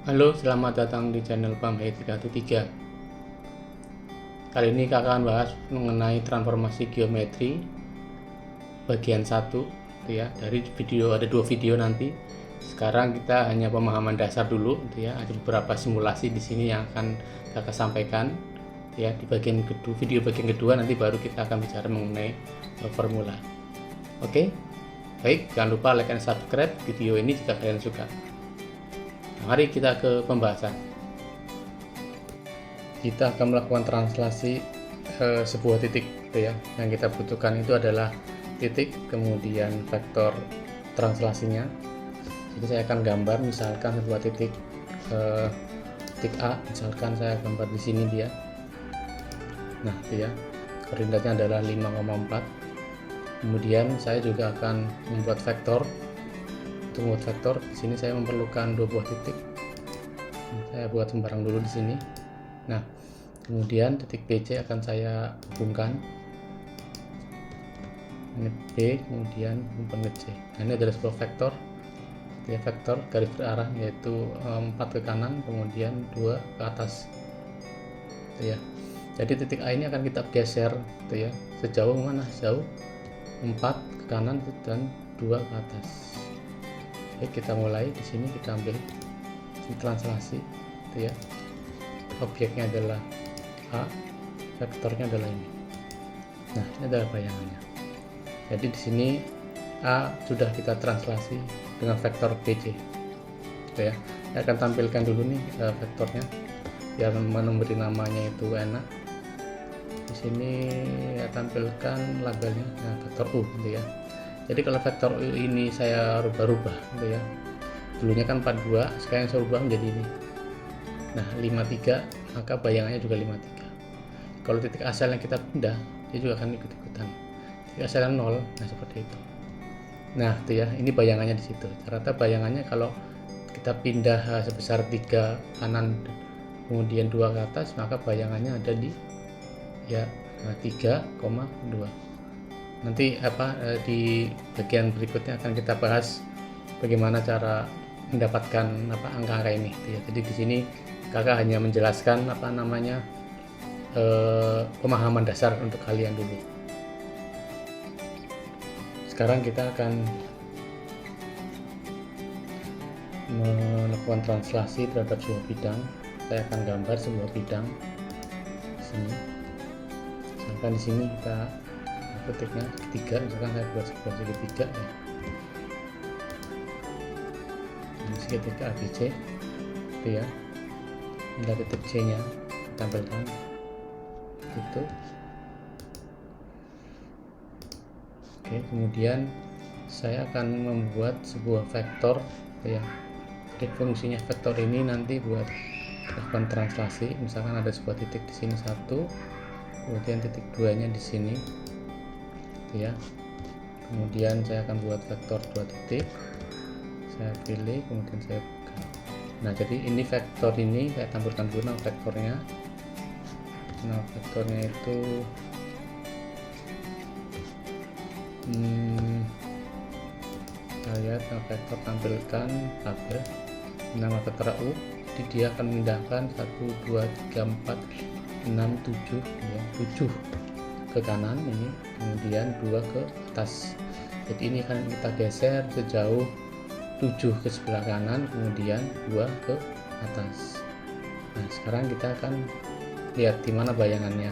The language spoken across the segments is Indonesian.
Halo, selamat datang di channel Pam Hey 313. Kali ini kakak akan bahas mengenai transformasi geometri bagian 1 ya. Dari video ada 2 video nanti. Sekarang kita hanya pemahaman dasar dulu ya. Ada beberapa simulasi di sini yang akan kakak sampaikan ya. Di bagian kedua, video bagian kedua nanti baru kita akan bicara mengenai formula. Oke. Baik, jangan lupa like dan subscribe video ini jika kalian suka. Mari kita ke pembahasan. Kita akan melakukan translasi sebuah titik gitu ya. Yang kita butuhkan itu adalah titik, kemudian vektor translasinya. Jadi saya akan gambar misalkan sebuah titik A, misalkan saya gambar di sini dia. Nah, itu ya. Koordinatnya adalah 5,4. Kemudian saya juga akan membuat vektor. Untuk membuat vektor, di sini saya memerlukan 2 buah titik. Saya buat sembarang dulu di sini. Nah, kemudian titik BC akan saya hubungkan. Ini B, kemudian hubungkan ke C. Nah, ini adalah sebuah vektor. Ya, vektor garis berarah yaitu 4 ke kanan, kemudian 2 ke atas. Ya. Jadi titik A ini akan kita geser, gitu ya. Sejauh mana? Sejauh 4 ke kanan dan 2 ke atas. Oke, kita mulai di sini, kita ambil translasi itu ya. Objeknya adalah A, vektornya adalah ini. Nah, ini adalah bayangannya. Jadi di sini A sudah kita translasi dengan vektor BC. Gitu ya. Saya akan tampilkan dulu nih vektornya biar memberi namanya itu enak. Di sini ya tampilkan labelnya, nah, vektor U gitu ya. Jadi kalau vektor U ini saya rubah-rubah gitu ya. Dulunya kan 42, sekarang saya rubah menjadi ini. Nah, 53, maka bayangannya juga 53. Kalau titik asal yang kita pindah, dia juga akan ikut-ikutan. Titik asal yang 0, nah seperti itu. Nah, itu ya, ini bayangannya di situ. Ternyata bayangannya kalau kita pindah sebesar 3 kanan kemudian 2 ke atas, maka bayangannya ada di ya 3,2. Nanti di bagian berikutnya akan kita bahas bagaimana cara mendapatkan angka-angka ini ya. Jadi di sini kakak hanya menjelaskan pemahaman dasar untuk kalian dulu. Sekarang kita akan melakukan translasi terhadap sebuah bidang. Saya akan gambar sebuah bidang di sini. Misalkan di sini kita titiknya segitiga, misalkan saya buat sebuah segitiga ya. Ini segitiga ABC itu ya. Ini titik C nya tampilkan itu. Oke, kemudian saya akan membuat sebuah vektor ya. Jadi fungsinya vektor ini nanti buat lakukan translasi. Misalkan ada sebuah titik di sini 1, kemudian titik 2 nya di sini ya. Kemudian saya akan buat vektor 2 titik, saya pilih, kemudian saya buka. Nah, jadi ini vektor ini saya tampilkan dulu nama vektornya. Nah, vektornya itu kita lihat nama vektor, tampilkan tabel nama vektor U. Jadi dia akan memindahkan 1, 2, 3, 4, 6, 7 ya, 7 ke kanan ini, kemudian 2 ke atas. Jadi ini akan kita geser sejauh 7 ke sebelah kanan, kemudian 2 ke atas. Nah, sekarang kita akan lihat di mana bayangannya.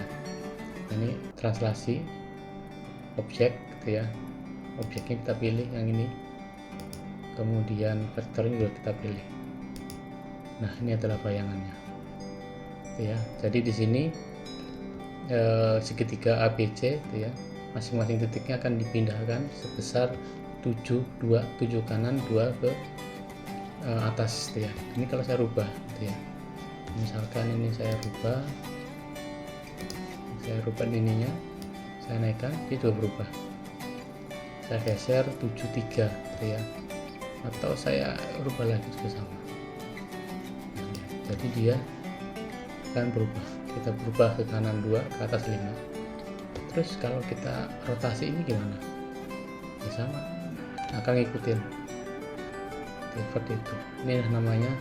Ini translasi objek gitu ya. Objeknya kita pilih yang ini, kemudian vektornya juga kita pilih. Nah, ini adalah bayangannya gitu ya. Jadi di sini segitiga ABC itu ya, masing-masing titiknya akan dipindahkan sebesar 7 kanan 2 ke atas gitu ya. Ini kalau saya rubah gitu ya, misalkan ini saya rubah ininya, saya naikkan, dia juga berubah. Saya geser 73 gitu ya, atau saya rubah lagi juga sama. Nah, jadi dia akan berubah. Kita berubah ke kanan 2, ke atas 5. Terus kalau kita rotasi ini gimana? Ya sama, akan ngikutin seperti itu. Ini namanya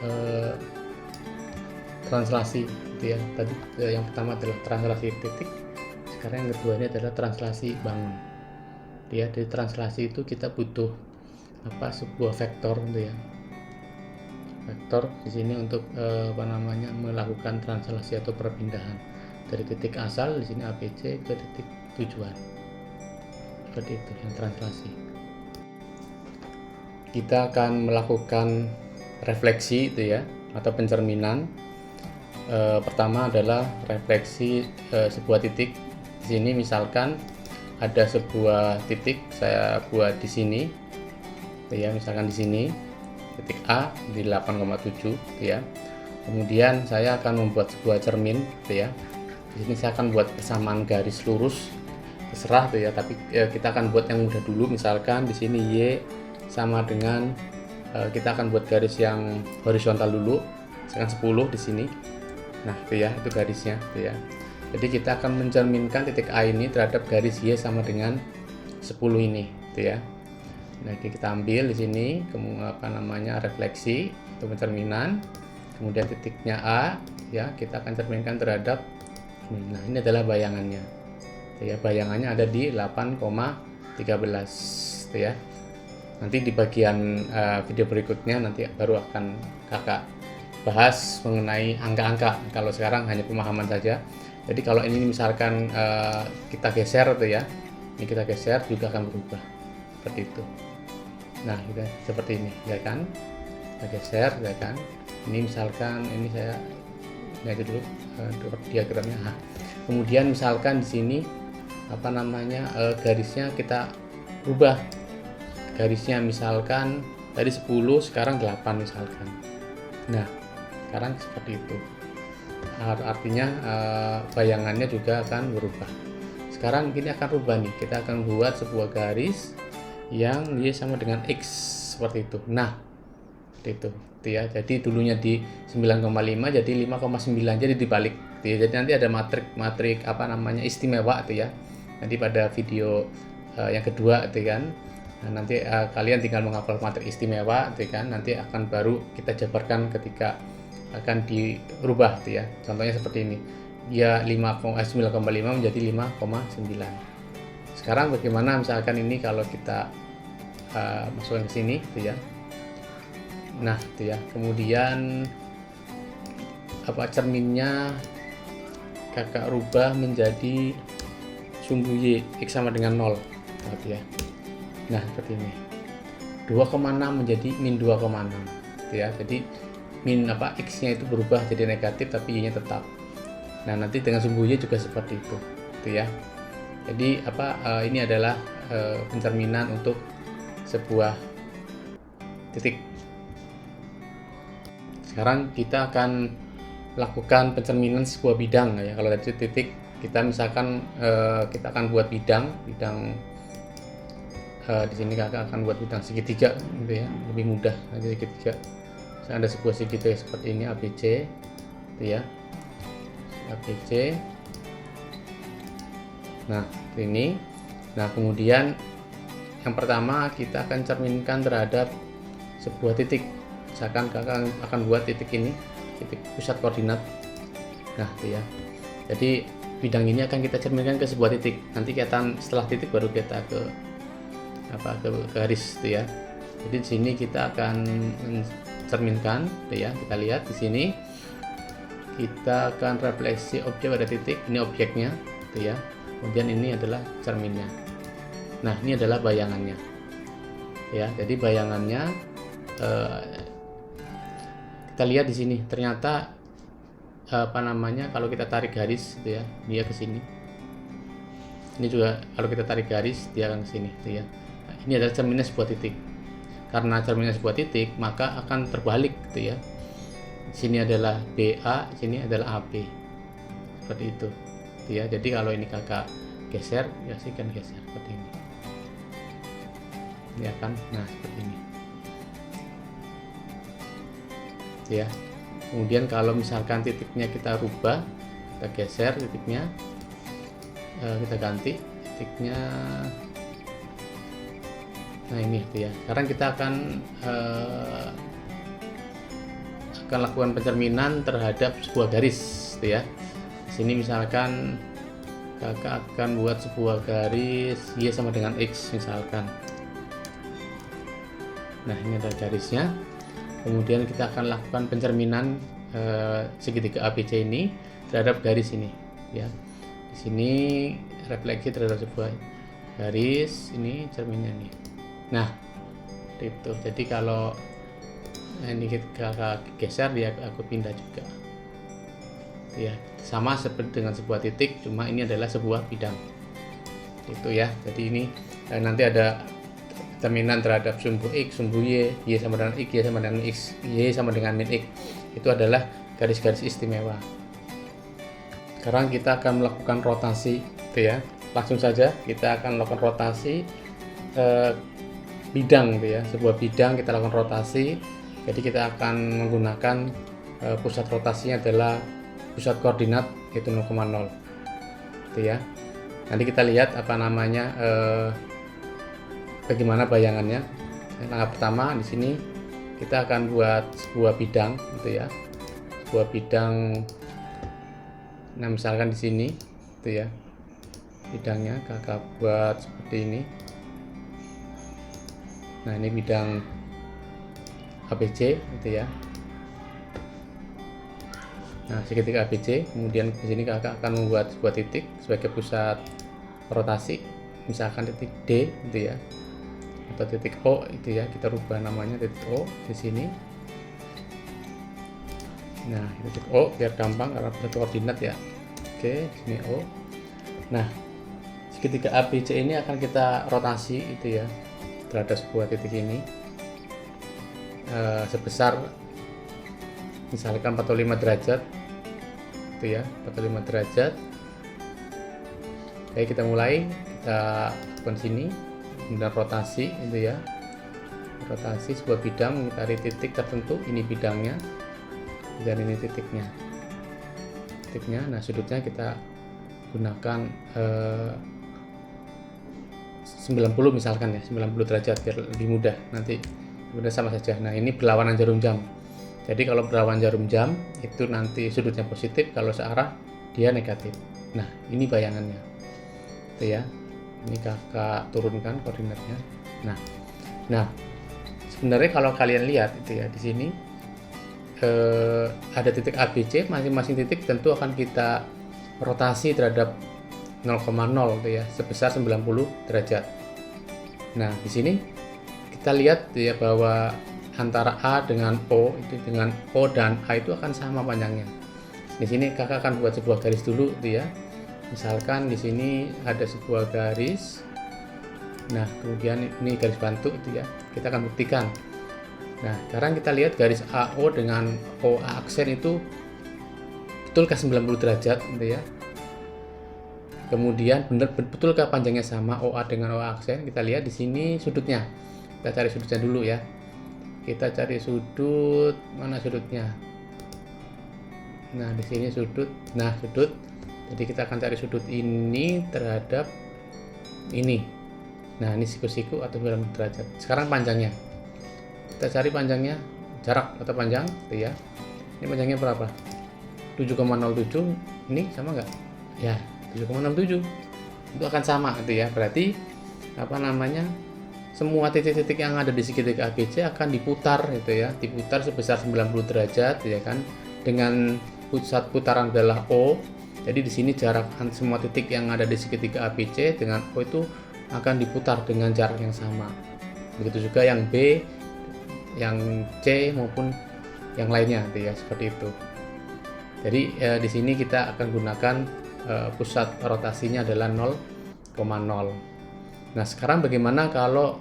eh, translasi gitu ya. Tadi yang pertama adalah translasi titik, sekarang yang kedua ini adalah translasi bangun ya. Di translasi itu kita butuh sebuah vektor gitu ya, vektor di sini untuk melakukan translasi atau perpindahan dari titik asal di sini ABC ke titik tujuan, seperti itu yang translasi. Kita akan melakukan refleksi itu ya, atau pencerminan. Pertama adalah refleksi sebuah titik. Di sini misalkan ada sebuah titik saya buat di sini ya, misalkan di sini titik A di 8,7 ya. Kemudian saya akan membuat sebuah cermin gitu ya. Di sini saya akan buat persamaan garis lurus, terserah tuh ya, tapi kita akan buat yang mudah dulu. Misalkan di sini Y sama dengan kita akan buat garis yang horizontal dulu, misalkan 10 di sini. Nah, itu ya, itu garisnya tuh ya. Jadi kita akan mencerminkan titik A ini terhadap garis Y sama dengan 10 ini tuh ya. Nah, kita ambil di sini refleksi untuk pencerminan. Kemudian titiknya A ya, kita akan cerminkan terhadap ini. Nah, ini adalah bayangannya. Ya, bayangannya ada di 8,13 ya. Nanti di bagian video berikutnya nanti baru akan kakak bahas mengenai angka-angka. Kalau sekarang hanya pemahaman saja. Jadi kalau ini misalkan kita geser tuh ya, ini kita geser juga akan berubah seperti itu. Nah, kita seperti ini ya kan, kita geser ya kan. Ini misalkan ini saya ini aja dulu diagramnya. Nah, kemudian misalkan di sini garisnya kita ubah, garisnya misalkan tadi 10 sekarang 8 misalkan. Nah, sekarang seperti itu, artinya bayangannya juga akan berubah. Sekarang ini akan berubah nih, kita akan buat sebuah garis yang Y sama dengan X seperti itu. Nah, seperti itu ya. Jadi dulunya di 9,5 jadi 5,9, jadi dibalik ya. Jadi nanti ada matrik istimewa itu ya. Nanti pada video yang kedua itu kan. Nah, nanti kalian tinggal menghafal matrik istimewa itu kan. Nanti akan baru kita jabarkan ketika akan dirubah itu ya. Contohnya seperti ini. Ya 9,5 menjadi 5,9. Sekarang bagaimana misalkan ini kalau kita masukkan ke sini itu ya. Nah, itu ya. Kemudian cerminnya kakak rubah menjadi sumbu Y X sama dengan 0 gitu ya. Nah, seperti ini. 2,6 menjadi min 2,6 gitu ya. Jadi X-nya itu berubah jadi negatif tapi Y-nya tetap. Nah, nanti dengan sumbu Y juga seperti itu gitu ya. Jadi ini adalah pencerminan untuk sebuah titik. Sekarang kita akan lakukan pencerminan sebuah bidang ya. Kalau dari titik kita misalkan kita akan buat bidang di sini kakak akan buat bidang segitiga gitu ya, lebih mudah aja segitiga. Ada sebuah segitiga seperti ini ABC gitu ya, ABC. Nah, ini. Nah, kemudian yang pertama kita akan cerminkan terhadap sebuah titik. Misalkan kakak akan buat titik ini, titik pusat koordinat. Nah, itu ya. Jadi bidang ini akan kita cerminkan ke sebuah titik. Nanti kita setelah titik baru kita ke garis itu ya. Jadi di sini kita akan mencerminkan itu ya. Kita lihat di sini kita akan refleksi objek pada titik. Ini objeknya itu ya. Kemudian ini adalah cerminnya. Nah, ini adalah bayangannya ya. Jadi bayangannya kita lihat di sini ternyata kalau kita tarik garis gitu ya, dia ke sini. Ini juga kalau kita tarik garis dia akan ke sini gitu ya. Nah, ini adalah cerminnya sebuah titik. Karena cerminnya sebuah titik, maka akan terbalik gitu ya. Di sini adalah BA, di sini adalah AB. Seperti itu. Gitu ya. Jadi kalau ini kakak geser, ya sih kan geser seperti ini. Ya kan? Nah, seperti ini. Ya. Kemudian kalau misalkan titiknya kita rubah, kita geser titiknya, kita ganti titiknya. Nah, ini gitu ya. Sekarang kita akan akan lakukan pencerminan terhadap sebuah garis gitu ya. Di sini misalkan kakak akan buat sebuah garis Y sama dengan X misalkan. Nah, ini adalah garisnya. Kemudian kita akan lakukan pencerminan segitiga ABC ini terhadap garis ini ya. Di sini refleksi terhadap sebuah garis, ini cerminnya nih. Nah, itu. Jadi kalau ini kita geser, dia aku pindah juga. Ya, sama seperti dengan sebuah titik, cuma ini adalah sebuah bidang. Itu ya. Jadi ini nanti ada cerminan terhadap sumbu X, sumbu Y sama dengan X, Y sama dengan X, Y sama dengan min X. Itu adalah garis-garis istimewa. Sekarang kita akan melakukan rotasi, gitu ya. Langsung saja kita akan melakukan rotasi bidang, gitu ya. Sebuah bidang kita lakukan rotasi. Jadi kita akan menggunakan pusat rotasinya adalah pusat koordinat yaitu 0,0, gitu ya. Nanti kita lihat apa namanya bagaimana bayangannya. Langkah pertama di sini kita akan buat sebuah bidang, gitu ya. Sebuah bidang. Nah, misalkan di sini, gitu ya. Bidangnya kakak buat seperti ini. Nah, ini bidang ABC, gitu ya. Nah, segitiga ABC, kemudian di sini kakak akan membuat sebuah titik sebagai pusat rotasi, misalkan titik D, gitu ya, atau titik O, itu ya, kita rubah namanya titik O di sini. Nah, titik O biar gampang karena pusat koordinat ya. Oke, sini O. Nah, segitiga ABC ini akan kita rotasi, itu ya, terhadap sebuah titik ini sebesar misalkan 45 derajat, itu ya, 45 derajat. Oke, kita mulai, kita lakukan sini, kemudian rotasi, itu ya, rotasi sebuah bidang mencari titik tertentu. Ini bidangnya dan ini titiknya. Nah, sudutnya kita gunakan 90 misalkan ya, 90 derajat biar lebih mudah, nanti udah sama saja. Nah, ini berlawanan jarum jam. Jadi kalau berlawanan jarum jam itu nanti sudutnya positif, kalau searah dia negatif. Nah, ini bayangannya, itu ya. Ini kakak turunkan koordinatnya. Nah, sebenarnya kalau kalian lihat itu ya, di sini ada titik ABC, masing-masing titik tentu akan kita rotasi terhadap 0,0 itu ya, sebesar 90 derajat. Nah, di sini kita lihat ya bahwa antara A dengan O, itu dengan O dan A itu akan sama panjangnya. Di sini kakak akan buat sebuah garis dulu, itu ya. Misalkan di sini ada sebuah garis. Nah, kemudian ini garis bantu, itu ya. Kita akan buktikan. Nah, sekarang kita lihat garis AO dengan OA aksen itu betulkah 90 derajat, gitu ya. Kemudian betulkah panjangnya sama OA dengan OA aksen? Kita lihat di sini sudutnya. Kita cari sudutnya dulu ya. Kita cari sudut, mana sudutnya? Nah, di sini sudut. Nah, sudut. Jadi kita akan cari sudut ini terhadap ini. Nah, ini siku-siku atau 90 derajat. Sekarang panjangnya. Kita cari panjangnya, jarak atau panjang, gitu ya. Ini panjangnya berapa? 7,07. Ini sama nggak? Ya, 7,67. Itu akan sama, gitu ya. Berarti apa namanya? Semua titik-titik yang ada di segitiga ABC akan diputar, gitu ya. Diputar sebesar 90 derajat, ya kan? Dengan pusat putaran adalah O. Jadi di sini jarak semua titik yang ada di segitiga ABC dengan O itu akan diputar dengan jarak yang sama. Begitu juga yang B, yang C maupun yang lainnya, gitu ya, seperti itu. Jadi di sini kita akan gunakan pusat rotasinya adalah 0,0. Nah, sekarang bagaimana kalau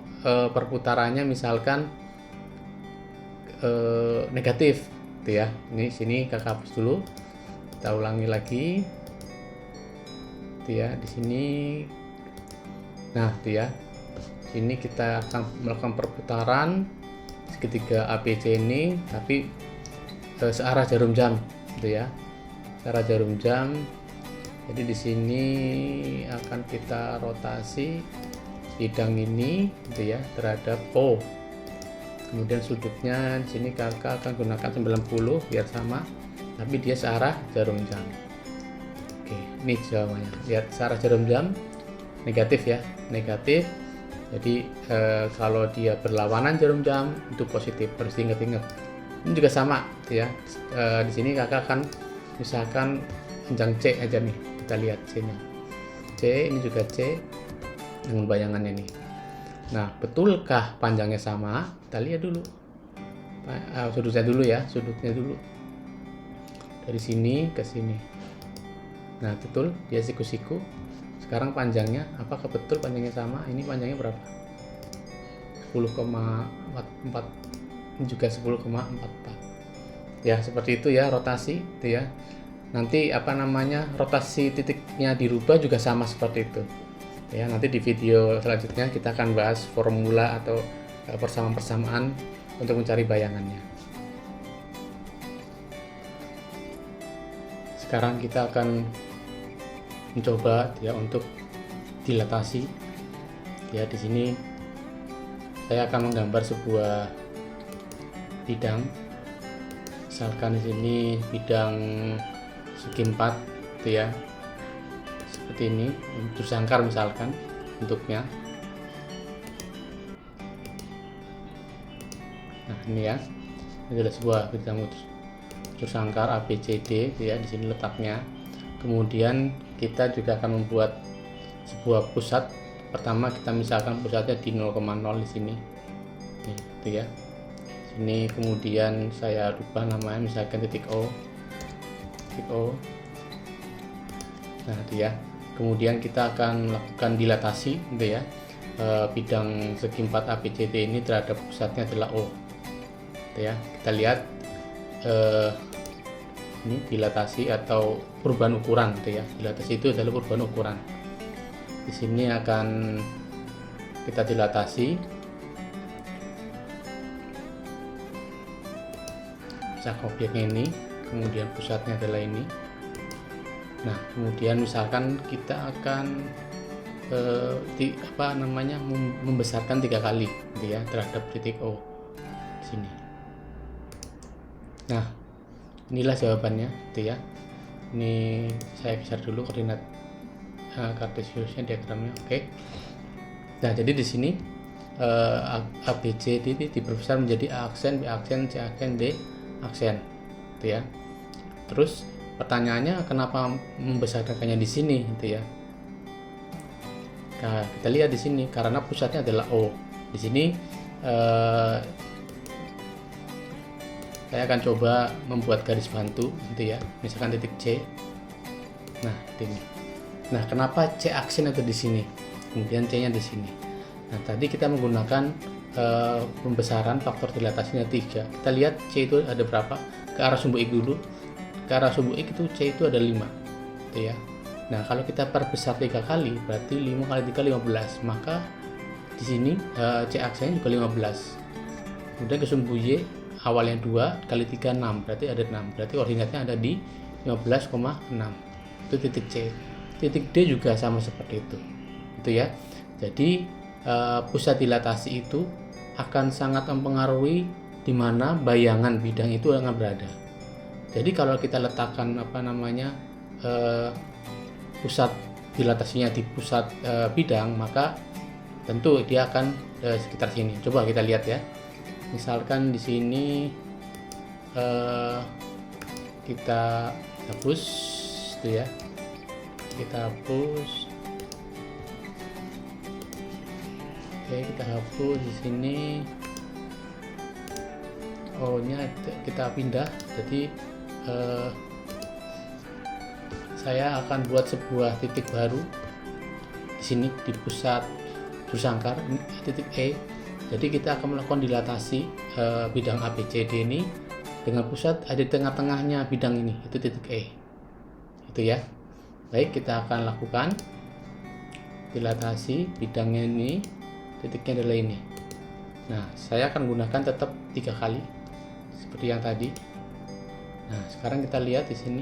perputarannya misalkan negatif, gitu ya. Ini sini kakak hapus dulu. Kita ulangi lagi, gitu ya. Di sini, nah, gitu ya. Sini kita akan melakukan perputaran segitiga ABC ini, tapi searah jarum jam, gitu ya, searah jarum jam. Jadi di sini akan kita rotasi bidang ini, gitu ya, terhadap O. Kemudian sudutnya di sini kakak akan gunakan 90 biar sama, tapi dia searah jarum jam. Oke, ini jawabannya. Lihat searah jarum jam negatif ya, negatif. Jadi kalau dia berlawanan jarum jam itu positif. Harus diingat-ingat. Ini juga sama ya. Di sini kakak akan misalkan panjang C aja nih. Kita lihat C-nya. C, ini juga C dengan bayangannya nih. Nah, betulkah panjangnya sama? Kita lihat dulu. Sudutnya dulu ya, sudutnya dulu. Dari sini ke sini. Nah, betul, dia siku-siku. Sekarang panjangnya, apakah betul panjangnya sama? Ini panjangnya berapa? 10,44. Ini juga 10,44. Ya, seperti itu ya rotasi, itu ya. Nanti rotasi titiknya dirubah juga sama seperti itu. Ya, nanti di video selanjutnya kita akan bahas formula atau persamaan-persamaan untuk mencari bayangannya. Sekarang kita akan mencoba ya untuk dilatasi. Ya, di sini saya akan menggambar sebuah bidang. Misalkan di sini bidang segi 4 gitu ya. Seperti ini, untuk sangkar misalkan bentuknya. Nah, ini ya. Ini adalah sebuah bidang sangkar ABCD ya, di sini letaknya. Kemudian kita juga akan membuat sebuah pusat. Pertama kita misalkan pusatnya di 0,0 di sini. Nih, gitu ya. Sini kemudian saya rubah namanya misalkan titik O. Titik O. Nah, dia. Kemudian kita akan melakukan dilatasi gitu ya. Bidang segi 4 ABCD ini terhadap pusatnya adalah O. Gitu ya. Kita lihat ini dilatasi atau perubahan ukuran gitu ya. Dilatasi itu adalah perubahan ukuran. Di sini akan kita dilatasi. Misalkan objeknya ini, kemudian pusatnya adalah ini. Nah, kemudian misalkan kita akan membesarkan 3 kali gitu ya terhadap titik O di sini. Nah, inilah jawabannya gitu ya. Ini saya geser dulu koordinat Cartesiusnya, diagramnya. Oke. Nah, jadi di sini ABC ini diperbesar menjadi A aksen, B aksen, C aksen, D aksen gitu ya. Terus pertanyaannya kenapa membesarkannya di sini gitu ya. Nah, kita lihat di sini karena pusatnya adalah O. Di sini saya akan coba membuat garis bantu gitu ya. Misalkan titik C. Nah, ini. Nah, kenapa C aksen itu di sini? Kemudian C-nya di sini. Nah, tadi kita menggunakan pembesaran faktor dilatasinya 3. Kita lihat C itu ada berapa? Ke arah sumbu X dulu. Ke arah sumbu X itu C itu ada 5. Gitu ya. Nah, kalau kita perbesar 3 kali, berarti 5 kali 3 15. Maka di sini C aksennya juga 15. Kemudian ke sumbu Y awalnya 2 kali 3 6, berarti ada 6. Berarti koordinatnya ada di 15,6. Itu titik C. Titik D juga sama seperti itu. Itu ya. Jadi pusat dilatasi itu akan sangat mempengaruhi di mana bayangan bidang itu akan berada. Jadi kalau kita letakkan pusat dilatasinya di pusat bidang, maka tentu dia akan sekitar sini. Coba kita lihat ya. Misalkan di sini kita hapus, gitu ya. Kita hapus. Oke, kita hapus di sini. O-nya kita pindah. Jadi saya akan buat sebuah titik baru di sini di pusat sangkar, ini titik E. Jadi kita akan melakukan dilatasi bidang ABCD ini dengan pusat ada di tengah-tengahnya bidang ini, itu titik E. Itu ya. Baik, kita akan lakukan dilatasi bidangnya ini, titiknya adalah ini. Nah, saya akan gunakan tetap 3 kali seperti yang tadi. Nah, sekarang kita lihat di sini.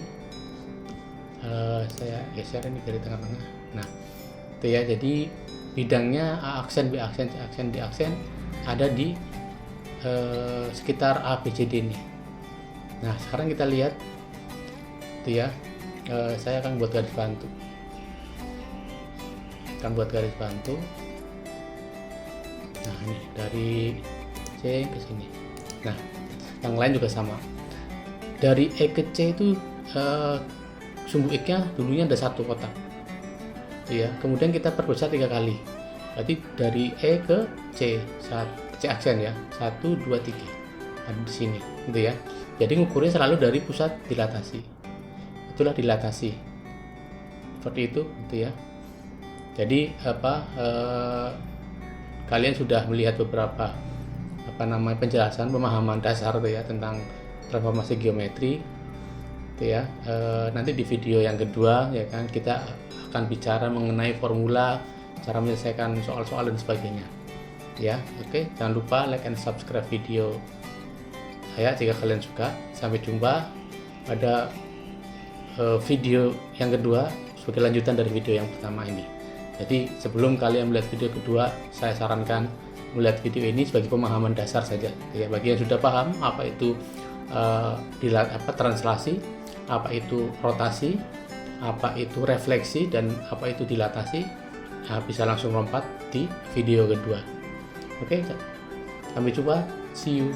Saya geser ini dari tengah-tengah. Nah, itu ya. Jadi bidangnya A aksen, B aksen, C aksen, D aksen ada di sekitar ABCD ini. Nah sekarang kita lihat itu ya, saya akan buat garis bantu, nah ini dari C ke sini. Nah yang lain juga sama, dari E ke C itu sumbu X nya dulunya ada 1 kotak ya, kemudian kita perbesar 3 kali, berarti dari E ke C, C aksen ya, 1, 2, 3 ada di sini gitu ya. Jadi ngukurnya selalu dari pusat dilatasi, itulah dilatasi seperti itu gitu ya. Jadi kalian sudah melihat beberapa penjelasan pemahaman dasar tuh ya tentang transformasi geometri gitu ya. Nanti di video yang kedua ya kan kita akan bicara mengenai formula, cara menyelesaikan soal-soal dan sebagainya ya. Oke, jangan lupa like and subscribe video saya jika kalian suka. Sampai jumpa pada video yang kedua sebagai lanjutan dari video yang pertama ini. Jadi sebelum kalian melihat video kedua, saya sarankan melihat video ini sebagai pemahaman dasar saja ya, bagi yang sudah paham apa itu translasi, apa itu rotasi, apa itu refleksi, dan apa itu dilatasi, bisa langsung lompat di video kedua. Oke, sampai jumpa, see you.